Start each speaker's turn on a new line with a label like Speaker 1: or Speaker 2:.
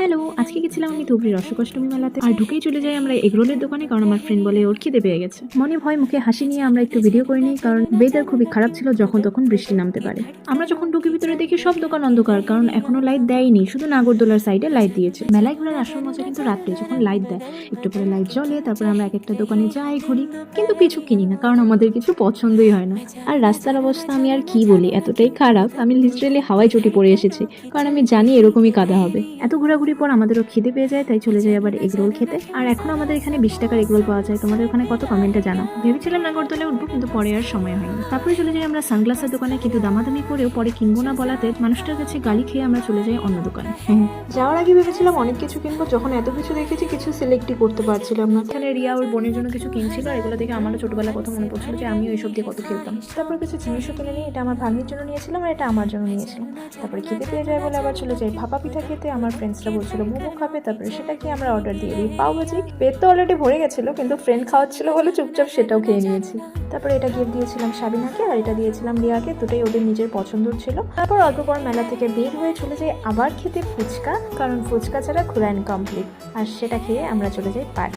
Speaker 1: Hello, আজকে গেছিলাম আমি ধুবড়ি রসকাষ্টমী মেলাতে। আর ঢুকেই চলে যাই আমরা এগরোলের দোকানে, কারণ আমার ফ্রেন্ড বলে ওর খিদে পেয়ে গেছে। মনে ভয় মুখে হাসি নিয়ে আমরা একটু ভিডিও করে নিই, কারণ ওয়েদার খুবই খারাপ ছিল, যখন তখন বৃষ্টি নামতে পারে। আমরা যখন ঢুকে ভিতরে দেখি সব দোকান অন্ধকার, কারণ এখনো লাইট দেয়নি, শুধু নাগরদোলার সাইডে লাইট দিয়েছে। মেলায় ঘোরার আসল মজা কিন্তু রাত্রে যখন লাইট দেয়, একটু পরে লাইট জ্বলে, তারপরে আমরা এক একটা দোকানে যাই, ঘুরি, কিন্তু কিছু কিনি না, কারণ আমাদের কিছু পছন্দই হয় না। আর রাস্তার অবস্থা আমি আর কি বলি, এতটাই খারাপ, আমি লিটারেলি হাওয়ায় চটি পড়ে এসেছি, কারণ আমি জানি এরকমই কাদা হবে। এত ঘোরাঘুরি পর আমাদেরও খিদে পেয়ে যায়, তাই চলে যাই আবার এগরোল খেতে। আর এখন আমাদের এখানে 20 টাকার এগরোল পাওয়া যায়। তোমাদের ওখানে কত, কমেন্টে জানাও। ভেবেছিলাম নাগরদোলায় উঠবো, কিন্তু পরে আর সময় হয়নি। তারপরে চলে যাই আমরা সানগ্লাসের দোকানে, কিন্তু দামাদামি করেও পরে কিনবো না বলাতে মানুষটার কাছে গালি খেয়ে আমরা চলে যাই অন্য দোকানে।
Speaker 2: যাওয়ার আগে ভেবেছিলাম অনেক কিছু কিনবো, যখন এত কিছু দেখেছি কিছু সিলেক্টই করতে পারছিলাম না।
Speaker 1: এখানে রিয়া ওর বোনের জন্য কিছু কিনছিল, আর এগুলো দেখে আমারও ছোটবেলার কথা মনে পড়ছিল যে আমিও এইসব দিয়ে কত খেলতাম। তারপর কিছু জিনিসও কিনে নিই, এটা আমার ভাগ্নির জন্য নিয়েছিলাম আর এটা আমার জন্য নিয়েছিলাম। তারপরে খিদে পেয়ে যায় বলে আবার চলে যাই ভাপা পিঠা খেতে। আমার ফ্রেন্ডসরা বলছিল মোমো খাবে, তারপরে সেটা খেয়ে আমরা অর্ডার দিয়ে দিই পাওভাজি। পেট তো অলরেডি ভরে গেছিলো, কিন্তু ফ্রেন্ড খাওয়াচ্ছিল বলে চুপচাপ সেটাও খেয়ে নিয়েছি। তারপরে এটা গিফট দিয়েছিলাম সাবিনাকে, আর এটা দিয়েছিলাম রিয়াকে, দুটোই ওদের নিজের পছন্দর ছিল। তারপর অল্প পর মেলা থেকে বের হয়ে চলে যাই আবার খেতে ফুচকা, কারণ ফুচকা ছাড়া ঘোরা ইনকমপ্লিট। আর সেটা খেয়ে আমরা চলে যাই পার্ক।